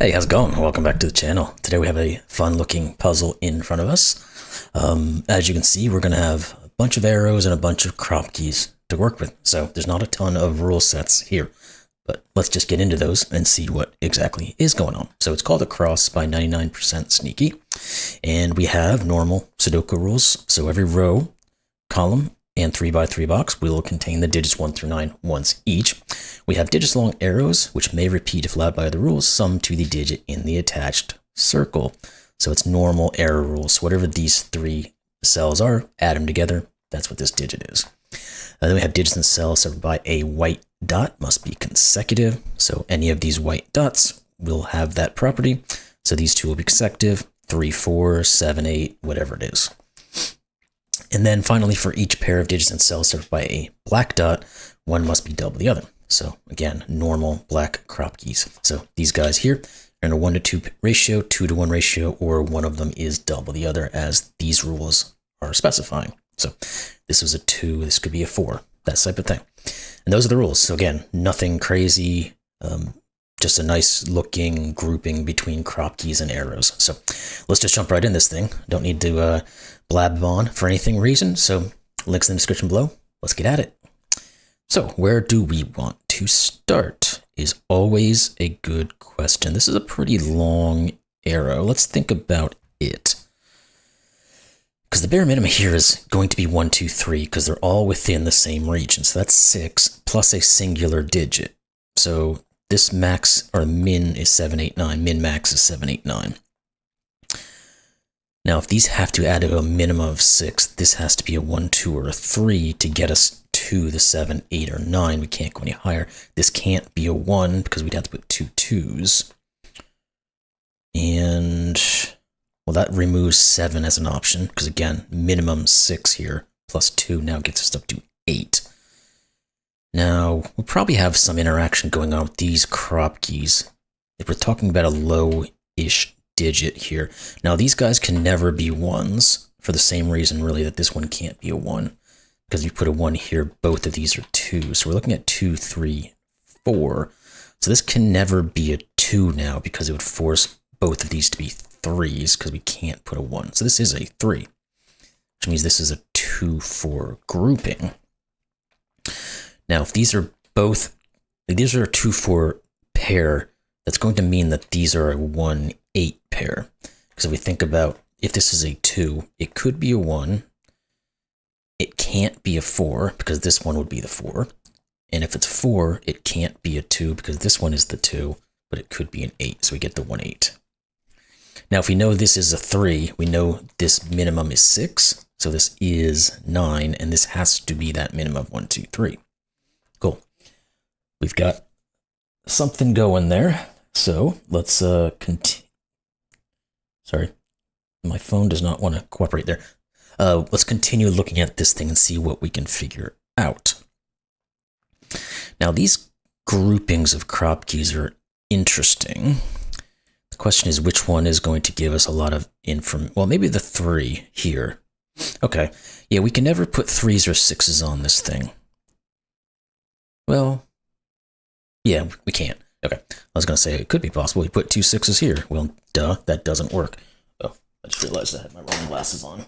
Hey, how's it going? Welcome back to the channel. Today we have a fun looking puzzle in front of us. As you can see, we're going to have a bunch of arrows and a bunch of Kropkis to work with. So there's not a ton of rule sets here, but let's just get into those and see what exactly is going on. So it's called a cross by 99% sneaky. And we have normal Sudoku rules. So every row, column, and 3x3 box will contain the digits 1 through 9 once each. We have digits long arrows, which may repeat if allowed by the rules, summed to the digit in the attached circle. So it's normal arrow rules. So whatever these three cells are, add them together. That's what this digit is. Then we have digits in cells separated by a white dot, must be consecutive. So any of these white dots will have that property. So these two will be consecutive, 3, 4, 7, 8, whatever it is. And then finally, for each pair of digits in cells separated by a black dot, one must be double the other. So again, normal black Kropkis. So these guys here are in a 1-to-2 ratio, 2-to-1 ratio, or one of them is double the other as these rules are specifying. So this was a 2, this could be a 4, that type of thing. And those are the rules. So again, nothing crazy, just a nice looking grouping between Kropkis and arrows. So let's just jump right in this thing. Don't need to blab on for anything reason. So links in the description below. Let's get at it. So where do we want to start is always a good question. This is a pretty long arrow. Let's think about it. Because the bare minimum here is going to be 1, 2, 3 because they're all within the same region. So that's 6 plus a singular digit. So this max or min is 7, 8, 9. Min max is 7, 8, 9. Now, if these have to add a minimum of 6, this has to be a 1, 2, or a 3 to get us to the 7, 8, or 9. We can't go any higher. This can't be a 1 because we'd have to put 2 2s. And, well, that removes 7 as an option because, again, minimum 6 here plus 2 now gets us up to 8. Now, we'll probably have some interaction going on with these Kropkis. If we're talking about a low-ish digit here. Now, these guys can never be 1s for the same reason, really, that this one can't be a 1. Because if you put a 1 here, both of these are 2. So we're looking at 2, 3, 4. So this can never be a 2 now because it would force both of these to be 3s because we can't put a 1. So this is a 3, which means this is a 2, 4 grouping. Now, if these are both, these are a 2, 4 pair, that's going to mean that these are a 1, 8 pair. Because if we think about, if this is a 2, it could be a 1. It can't be a 4 because this one would be the 4. And if it's 4, it can't be a 2 because this one is the 2, but it could be an 8. So we get the 1, 8. Now, if we know this is a 3, we know this minimum is 6. So this is 9, and this has to be that minimum of 1, 2, 3. Cool. We've got something going there. So let's continue. Sorry, my phone does not want to cooperate there. Let's continue looking at this thing and see what we can figure out. Now, these groupings of Kropkis are interesting. The question is which one is going to give us a lot of information. Well, maybe the 3 here. Okay, yeah, we can never put 3s or 6s on this thing. Well, yeah, we can't. Okay, I was going to say it could be possible. We put 2 6s here. Well, duh, that doesn't work. Oh, I just realized I had my wrong glasses on.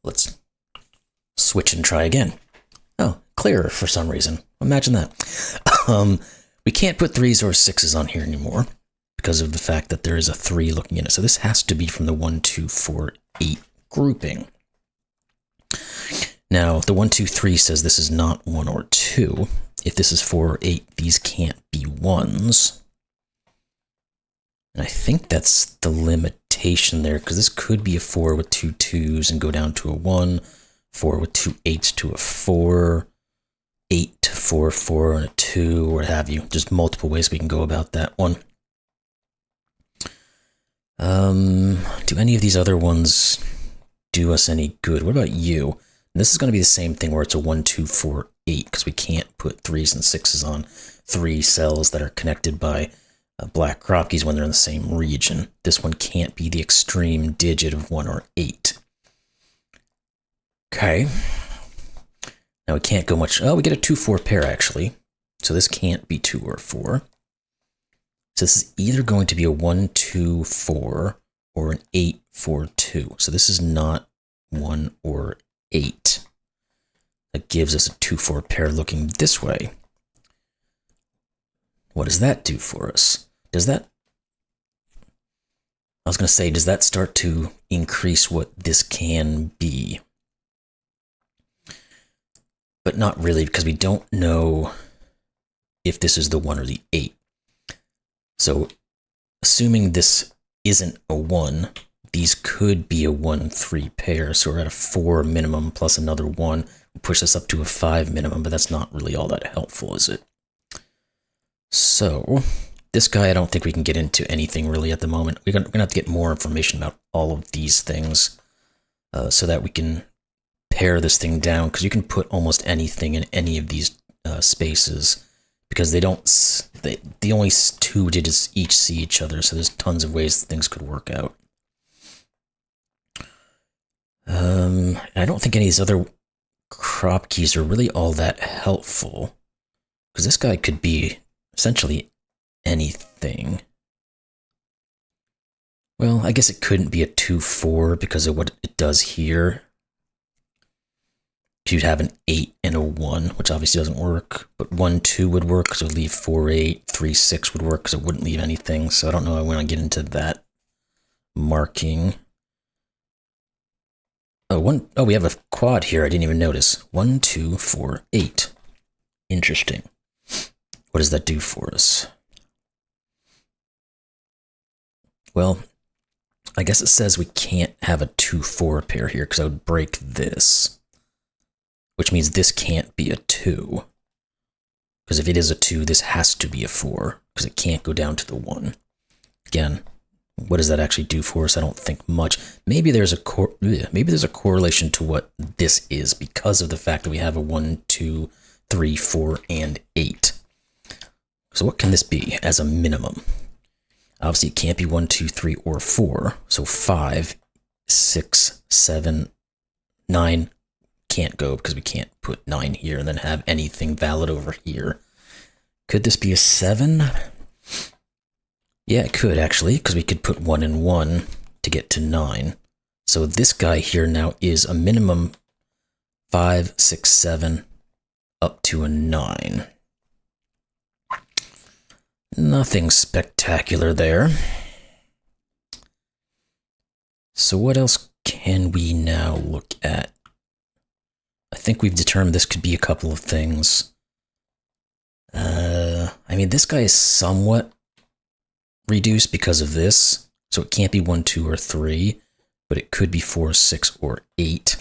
Let's switch and try again. Oh, clearer for some reason. Imagine that. We can't put 3s or 6s on here anymore because of the fact that there is a 3 looking in it. So this has to be from the 1, 2, 4, 8 grouping. Now, the 1, 2, 3 says this is not 1 or 2. If this is 4 or 8, these can't be 1s. And I think that's the limitation there, because this could be a 4 with 2 2s and go down to a 1, 4 with 2 8s to a 4, 8 to 4, 4 and a 2, or what have you. Just multiple ways we can go about that one. Do any of these other ones do us any good? What about you? And this is going to be the same thing where it's a 1, 2, 4, 8, because we can't put 3s and 6s on 3 cells that are connected by black Kropkis when they're in the same region. This one can't be the extreme digit of 1 or 8. Okay. Now we can't go much. Oh, we get a 2, 4 pair actually. So this can't be 2 or 4. So this is either going to be a 1, 2, 4 or an 8, 4, 2. So this is not 1 or 8. That gives us a 2, 4 pair looking this way. What does that do for us? Does that... I was going to say, does that start to increase what this can be? But not really, because we don't know if this is the 1 or the 8. So, assuming this isn't a 1, these could be a 1, 3 pair. So we're at a 4 minimum plus another 1. We'll push this up to a 5 minimum, but that's not really all that helpful, is it? So, this guy I don't think we can get into anything really at the moment. We're going to have to get more information about all of these things so that we can pare this thing down, because you can put almost anything in any of these spaces, because they don't, the only 2 digits each see each other, so there's tons of ways things could work out. I don't think any of these other crop keys are really all that helpful, because this guy could be essentially anything. Well, I guess it couldn't be a 2, 4 because of what it does here. You'd have an 8 and a 1, which obviously doesn't work, but 1, 2 would work because it would leave 4, 8, 3, 6 would work because it wouldn't leave anything, so I don't know I want to get into that marking. Oh, we have a quad here I didn't even notice. 1, 2, 4, 8. Interesting. What does that do for us? Well, I guess it says we can't have a 2, 4 pair here because I would break this. Which means this can't be a 2. Because if it is a 2, this has to be a 4, because it can't go down to the 1. Again, what does that actually do for us? I don't think much. Maybe there's a correlation to what this is because of the fact that we have a 1, 2, 3, 4, and 8. So what can this be as a minimum? Obviously, it can't be 1, 2, 3, or 4. So 5, 6, 7, 9 can't go because we can't put 9 here and then have anything valid over here. Could this be a 7? Yeah, it could actually, because we could put 1 and 1 to get to 9. So this guy here now is a minimum 5, 6, 7 up to a 9. Nothing spectacular there. So what else can we now look at? I think we've determined this could be a couple of things. I mean, this guy is somewhat reduced because of this, so it can't be 1, 2, or 3, but it could be 4, 6, or 8.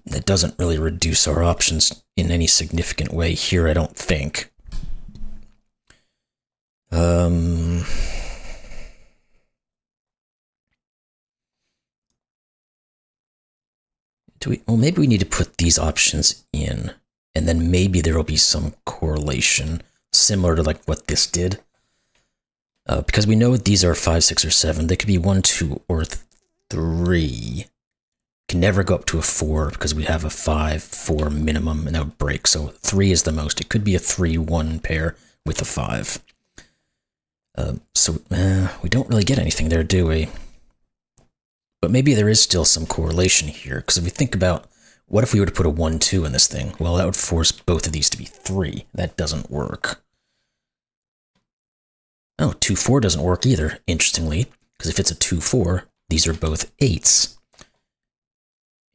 That doesn't really reduce our options in any significant way here, I don't think. Well, maybe we need to put these options in, and then maybe there will be some correlation similar to like what this did. Because we know these are 5, 6, or 7. They could be 1, 2, or 3. Can never go up to a 4 because we have a 5, 4 minimum, and that would break. So 3 is the most. It could be a 3, 1 pair with a 5. We don't really get anything there, do we? But maybe there is still some correlation here, because if we think about, what if we were to put a 1, 2 in this thing? Well, that would force both of these to be 3. That doesn't work. Oh, 2, 4 doesn't work either, interestingly, because if it's a 2, 4, these are both 8s.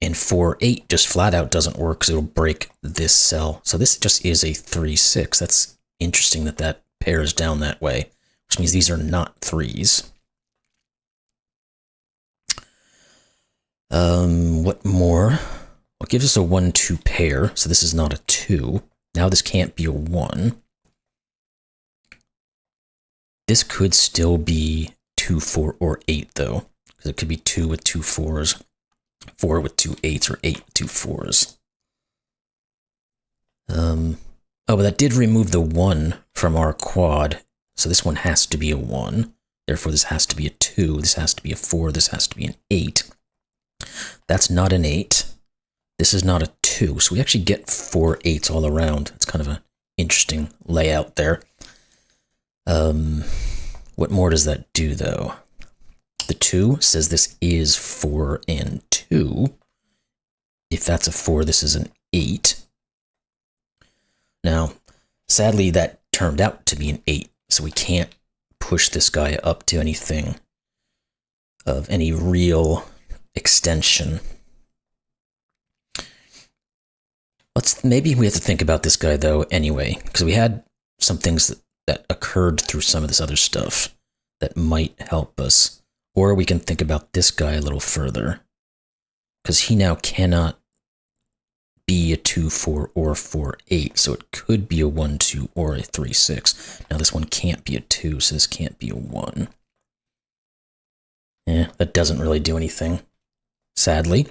And 4, 8 just flat out doesn't work, because it'll break this cell. So this just is a 3, 6. That's interesting that that pairs down that way, which means these are not 3s. What more? Well, it gives us a 1, 2 pair, so this is not a 2. Now this can't be a 1. This could still be 2, 4, or 8, though, because it could be 2 with 2 4s, 4 with 2 8s, or 8 with 2 4s. Oh, but that did remove the 1 from our quad, so this one has to be a 1. Therefore, this has to be a 2, this has to be a 4, this has to be an 8. That's not an 8. This is not a 2, so we actually get 4 8s all around. It's kind of an interesting layout there. What more does that do, though? The 2 says this is 4 and 2. If that's a 4, this is an 8. Now, sadly, that turned out to be an 8, so we can't push this guy up to anything of any real extension. Maybe we have to think about this guy, though, anyway, because we had some things that occurred through some of this other stuff that might help us. Or we can think about this guy a little further, because he now cannot be a 2-4 or 4-8, so it could be a 1-2 or a 3-6. Now this one can't be a 2, so this can't be a 1. That doesn't really do anything, sadly.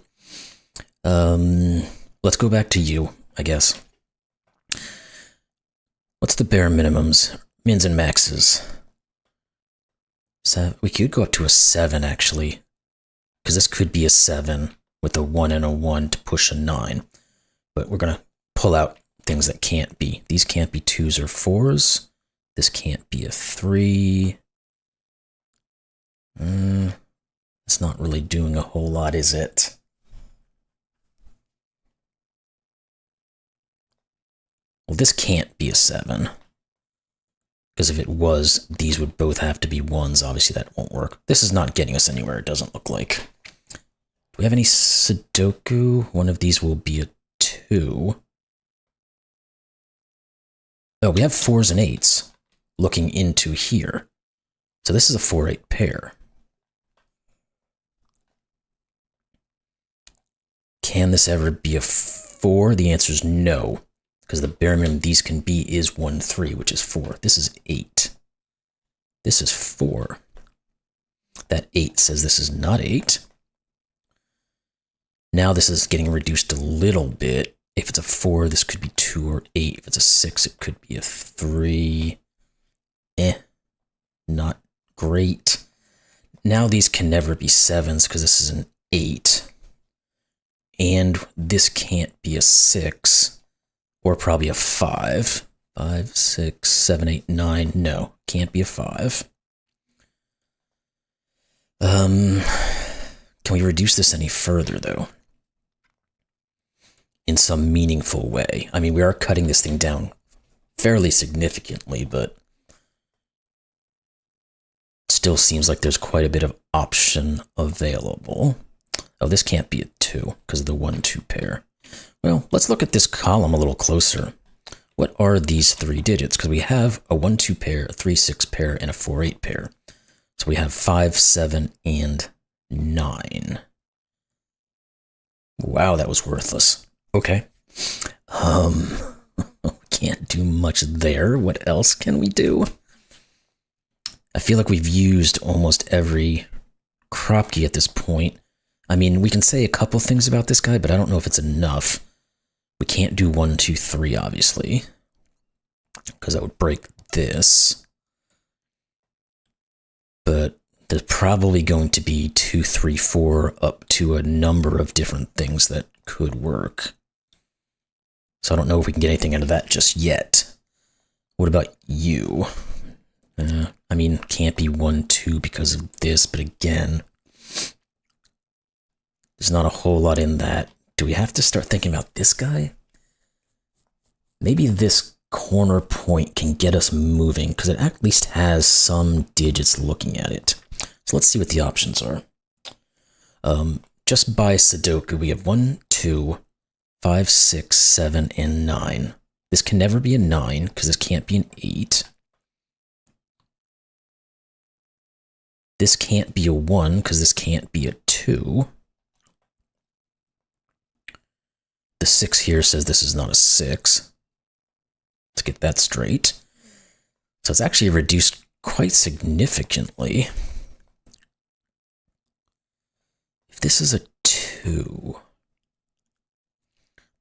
Let's go back to you, I guess. What's the bare minimums, mins and maxes? We could go up to a 7, actually, because this could be a 7 with a 1 and a 1 to push a 9. But we're going to pull out things that can't be. These can't be 2s or 4s. This can't be a 3. It's not really doing a whole lot, is it? Well, this can't be a 7. Because if it was, these would both have to be 1s. Obviously, that won't work. This is not getting us anywhere, it doesn't look like. Do we have any Sudoku? One of these will be a 2. Oh, we have 4s and 8s looking into here. So this is a 4-8 pair. Can this ever be a 4? The answer is no, because the bare minimum these can be is 1-3, which is 4. This is 8. This is 4. That 8 says this is not 8. Now this is getting reduced a little bit. If it's a 4, this could be 2 or 8. If it's a 6, it could be a 3. Not great. Now these can never be 7s because this is an 8. And this can't be a 6, or probably a 5. 5, 6, 7, 8, 9. No, can't be a 5. Can we reduce this any further, though? In some meaningful way. I mean, we are cutting this thing down fairly significantly, but it still seems like there's quite a bit of option available. Oh, this can't be a 2 because of the 1-2 pair. Well, let's look at this column a little closer. What are these 3 digits? Because we have a 1-2 pair, a 3-6 pair, and a 4-8 pair. So we have 5, 7, and 9. Wow, that was worthless. Okay. Can't do much there. What else can we do? I feel like we've used almost every Kropki at this point. I mean, we can say a couple things about this guy, but I don't know if it's enough. We can't do 1, 2, 3, obviously, because that would break this. But there's probably going to be 2, 3, 4 up to a number of different things that could work. So I don't know if we can get anything out of that just yet. What about you? I mean, can't be 1, 2 because of this, but again, there's not a whole lot in that. Do we have to start thinking about this guy? Maybe this corner point can get us moving, because it at least has some digits looking at it. So let's see what the options are. Just by Sudoku, we have 1, 2, 5, 6, 7, and 9. This can never be a 9, because this can't be an 8. This can't be a 1, because this can't be a 2. The 6 here says this is not a 6. Let's get that straight. So it's actually reduced quite significantly. If this is a 2,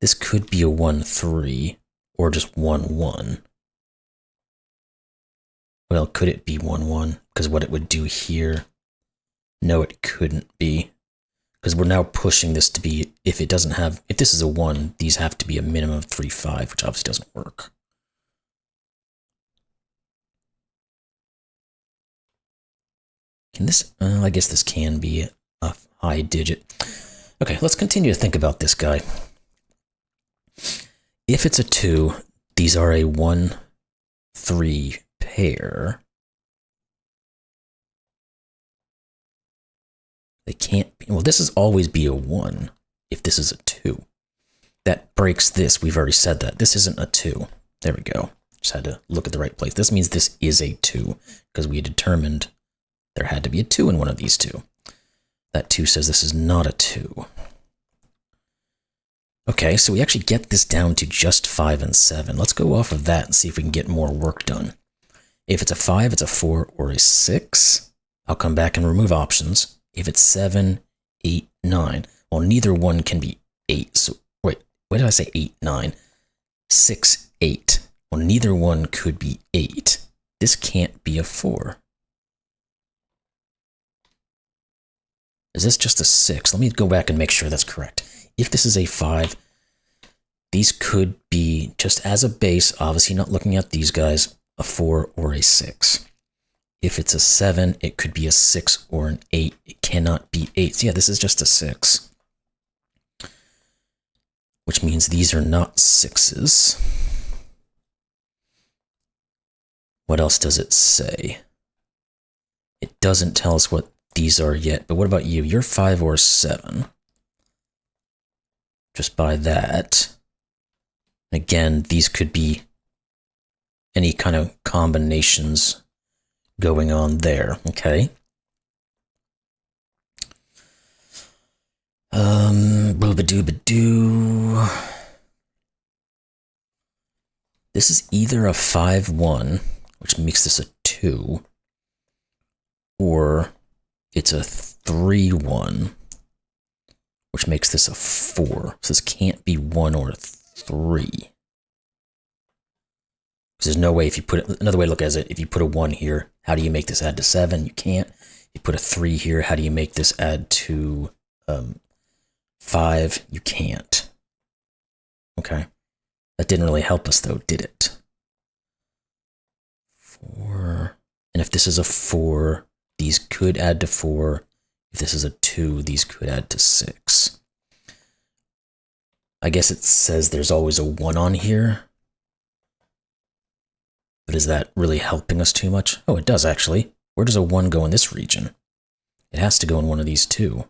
this could be a 1, 3, or just 1, 1. Well, could it be 1, 1? Because what it would do here, no, it couldn't be. Because we're now pushing this to be, if this is a 1, these have to be a minimum of 3, 5, which obviously doesn't work. Can this, I guess this can be a high digit. Okay, let's continue to think about this guy. If it's a 2, these are a 1, 3 pair. They can't be, well, this is always be a 1 if this is a 2. That breaks this, we've already said that. This isn't a 2. There we go. Just had to look at the right place. This means this is a 2, because we determined there had to be a 2 in one of these two. That 2 says this is not a 2. Okay, so we actually get this down to just 5 and 7. Let's go off of that and see if we can get more work done. If it's a 5, it's a 4, or a 6. I'll come back and remove options. If it's 7, 8, 9, well, neither one can be 8. So, wait, what did I say? 8, 9. 6, 8. Well, neither one could be 8. This can't be a 4. Is this just a 6? Let me go back and make sure that's correct. If this is a 5, these could be, just as a base, obviously not looking at these guys, a 4 or a 6. If it's a 7, it could be a 6 or an 8. It cannot be 8. So yeah, this is just a 6. Which means these are not 6s. What else does it say? It doesn't tell us what these are yet, but what about you? You're 5 or 7. Just by that. Again, these could be any kind of combinations going on there, okay? Boobadoo. This is either a 5-1, which makes this a 2, or it's a 3-1, which makes this a 4. So this can't be 1 or 3. Because there's no way, if you put it, another way to look at it, if you put a 1 here, how do you make this add to 7? You can't. You put a 3 here, how do you make this add to 5? You can't. Okay. That didn't really help us though, did it? 4. And if this is a 4, these could add to 4. If this is a 2, these could add to 6. I guess it says there's always a 1 on here. But is that really helping us too much? Oh, it does actually. Where does a 1 go in this region? It has to go in one of these two.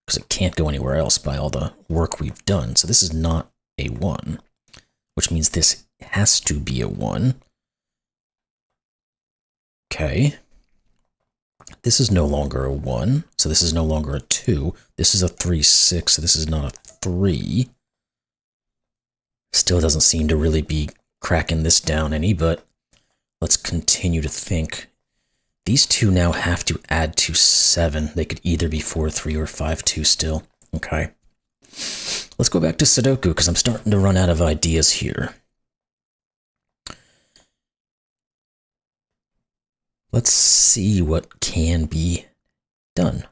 Because it can't go anywhere else by all the work we've done. So this is not a 1. Which means this has to be a 1. Okay. This is no longer a 1, so this is no longer a 2. This is a 3, 6, so this is not a 3. Still doesn't seem to really be cracking this down any, but let's continue to think. These two now have to add to 7. They could either be 4, 3, or 5, 2 still. Okay. Let's go back to Sudoku, because I'm starting to run out of ideas here. Let's see what can be done,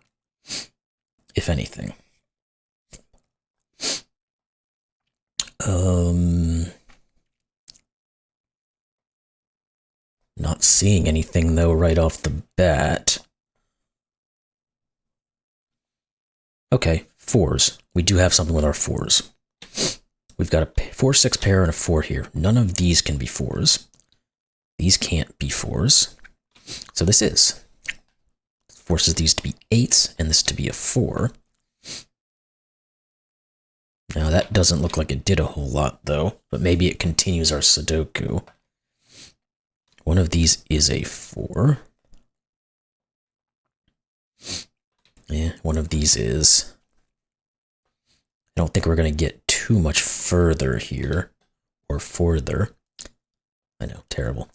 if anything. Not seeing anything, though, right off the bat. Okay, 4s. We do have something with our 4s. We've got a 4-6 pair and a 4 here. None of these can be 4s. These can't be 4s. So this is. Forces these to be 8s and this to be a 4. Now that doesn't look like it did a whole lot though, but maybe it continues our Sudoku. One of these is a 4. Yeah, one of these is. I don't think we're going to get too much further here, or further. I know, terrible.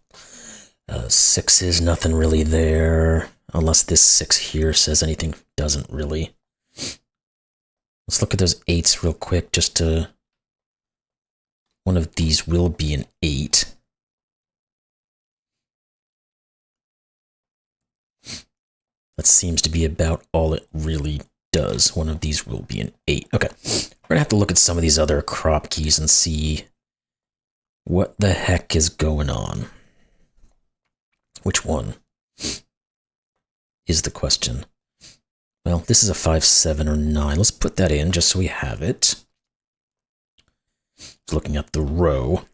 6 is nothing really there, unless this 6 here says anything. Doesn't really. Let's look at those 8s real quick, just to... One of these will be an 8. That seems to be about all it really does. One of these will be an 8. Okay, we're gonna have to look at some of these other Kropkis and see what the heck is going on. Which one? is the question. Well, this is a 5, 7, or 9. Let's put that in just so we have it. Looking at the row.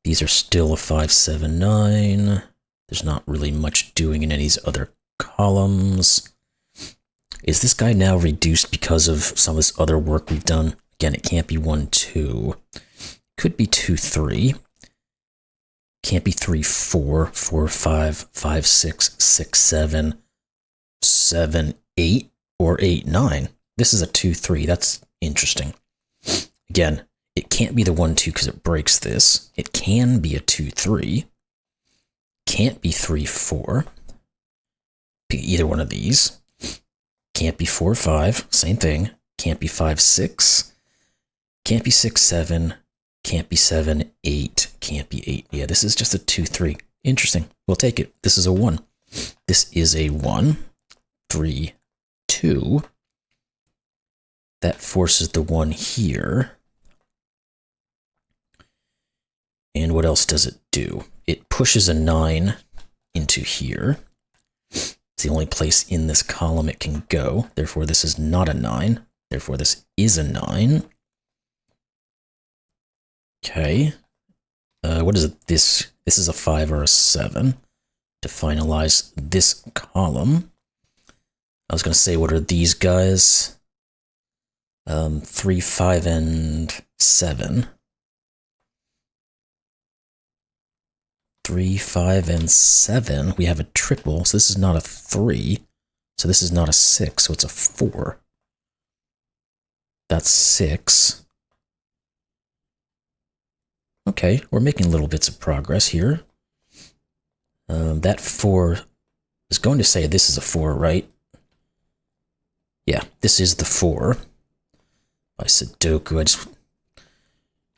These are still a 5, 7, 9. There's not really much doing in any of these other columns. Is this guy now reduced because of some of this other work we've done? Again, it can't be 1, 2. Could be 2, 3. Can't be 3, 4, 4, 5, 5, 6, 6, 7, 7, 8, or 8, 9. This is a 2, 3. That's interesting. Again, it can't be the 1, 2 because it breaks this. It can be a 2, 3. Can't be 3, 4. Be either one of these. Can't be 4, 5. Same thing. Can't be 5, 6. Can't be 6, 7. Can't be 7, 8. Can't be 8. Yeah, this is just a 2, 3. Interesting. We'll take it. This is a 1. This is a 1. 3, 2. That forces the 1 here. And what else does it do? It pushes a 9 into here. It's the only place in this column it can go. Therefore, this is not a 9. Therefore, this is a 9. Okay. What is it? This is a 5 or a 7 to finalize this column. I was going to say, what are these guys? 3, 5, and 7. 3, 5, and 7. We have a triple, so this is not a 3. So this is not a 6, so it's a 4. That's 6. Okay, we're making little bits of progress here. That 4 is going to say this is a 4, right? Yeah, this is the 4. By Sudoku, I just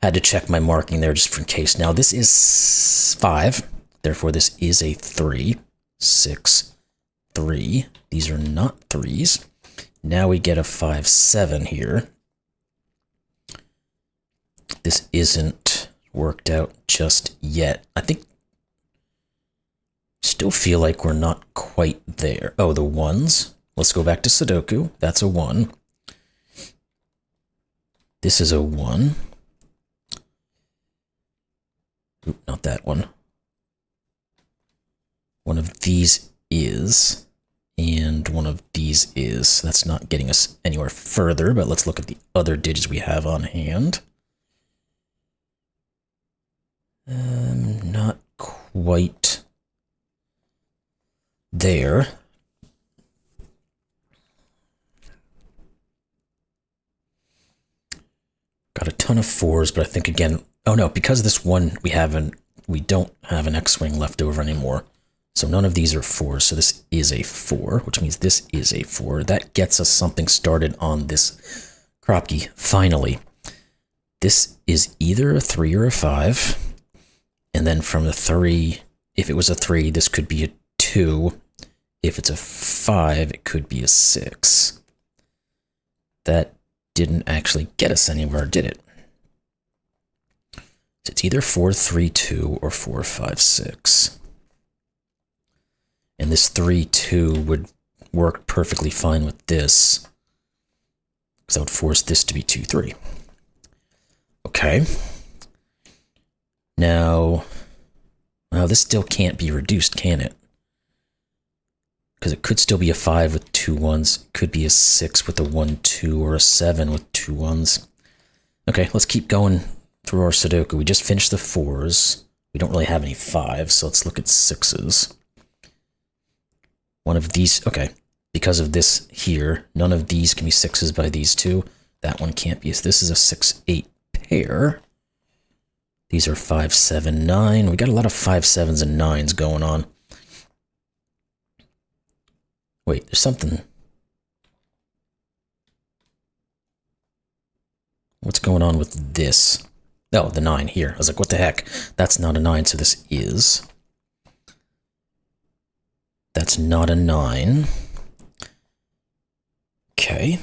had to check my marking there just in case. Now this is 5, therefore this is a 3, 6, 3. These are not 3s. Now we get a 5, 7 here. This isn't worked out just yet. I think, still feel like we're not quite there. Oh, the 1s. Let's go back to Sudoku. That's a 1. This is a 1. Oop, not that one. One of these is, and one of these is. That's not getting us anywhere further, but let's look at the other digits we have on hand. Not quite there. Got a ton of 4s, but I think again, oh no, because this one we don't have an X-wing left over anymore. So none of these are 4s, so this is a 4, which means this is a 4. That gets us something started on this Kropki, finally. This is either a 3 or a 5, and then from the 3, if it was a 3, this could be a 2. If it's a 5, it could be a 6. That didn't actually get us anywhere, did it? So it's either 4, 3, 2 or 4, 5, 6. And this 3, 2 would work perfectly fine with this, because that would force this to be 2, 3. Okay. Now, well, this still can't be reduced, can it? Because it could still be a 5 with 2 1s. It could be a 6 with a 1, 2, or a 7 with 2 1s. Okay, let's keep going through our Sudoku. We just finished the 4s. We don't really have any 5s, so let's look at 6s. One of these, okay, because of this here, none of these can be 6s by these two. That one can't be. This is a 6, 8 pair. These are 5, 7, 9. We got a lot of 5, 7s, and 9s going on. Wait, there's something. What's going on with this? Oh, the 9 here. I was like, what the heck? That's not a 9, so this is. That's not a 9. Okay.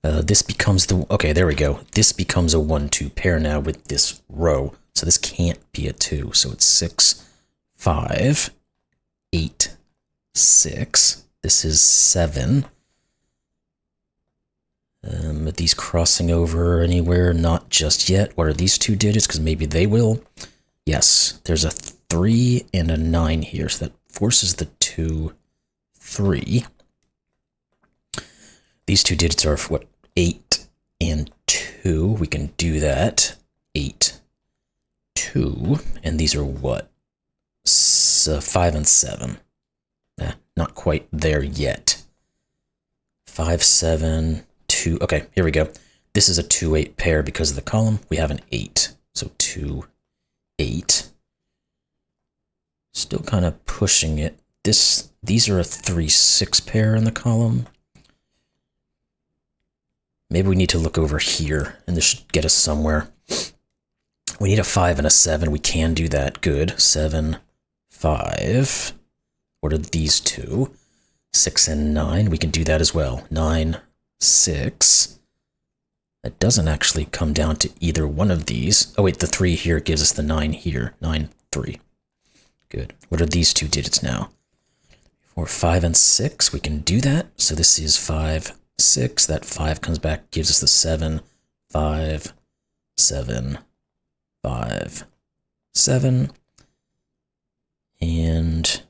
This becomes the... Okay, there we go. This becomes a 1, 2 pair now with this row. So this can't be a 2. So it's 6, 5. 6. This is 7. Are these crossing over anywhere? Not just yet. What are these two digits? Because maybe they will. Yes, there's a 3 and a 9 here, so that forces the 2, 3. These two digits are, what, 8 and 2. We can do that. 8, 2. And these are what? 5 and 7. Not quite there yet. 5, 7, 2. Okay, here we go. This is a 2, 8 pair because of the column. We have an 8. So 2, 8. Still kind of pushing it. These are a 3, 6 pair in the column. Maybe we need to look over here, and this should get us somewhere. We need a 5 and a 7. We can do that. Good. 7, 5. What are these two? 6 and 9. We can do that as well. 9, 6. That doesn't actually come down to either one of these. Oh, wait, the 3 here gives us the 9 here. 9, 3. Good. What are these two digits now? For 5 and 6, we can do that. So this is 5, 6. That 5 comes back, gives us the 7, 5, 7, 5, 7. And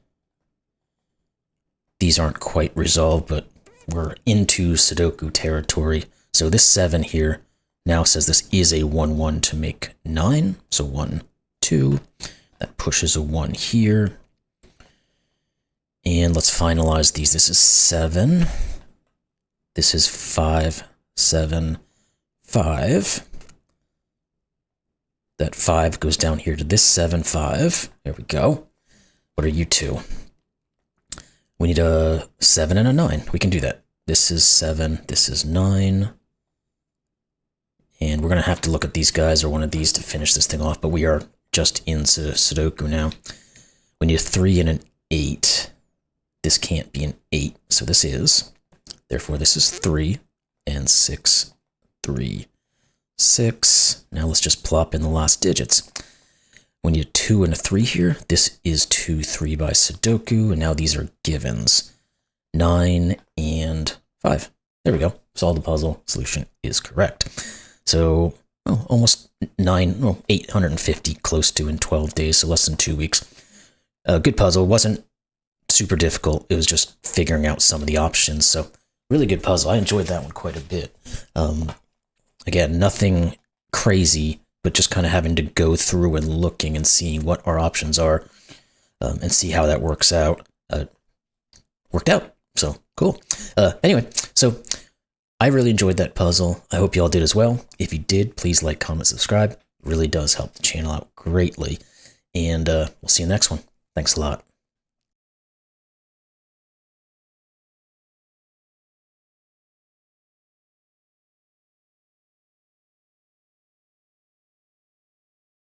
these aren't quite resolved, but we're into Sudoku territory. So this 7 here now says this is a 1, 1 to make 9. So 1, 2. That pushes a 1 here. And let's finalize these. This is 7. This is 5, 7, 5. That 5 goes down here to this 7, 5. There we go. What are you two? We need a 7 and a 9. We can do that. This is 7. This is 9. And we're going to have to look at these guys or one of these to finish this thing off, but we are just in Sudoku now. We need a 3 and an 8. This can't be an 8, so this is. Therefore, this is 3 and 6, 3, 6. Now let's just plop in the last digits. We need a 2 and a 3 here. This is 2, 3 by Sudoku, and now these are givens. 9 and 5. There we go. Solve the puzzle. Solution is correct. So, well, almost 850 close to in 12 days, so less than 2 weeks. Good puzzle. Wasn't super difficult. It was just figuring out some of the options. So, really good puzzle. I enjoyed that one quite a bit. Again, nothing crazy, but just kind of having to go through and looking and seeing what our options are and see how that works out. Worked out. So, cool. Anyway, so I really enjoyed that puzzle. I hope you all did as well. If you did, please like, comment, subscribe. It really does help the channel out greatly. And we'll see you next one. Thanks a lot.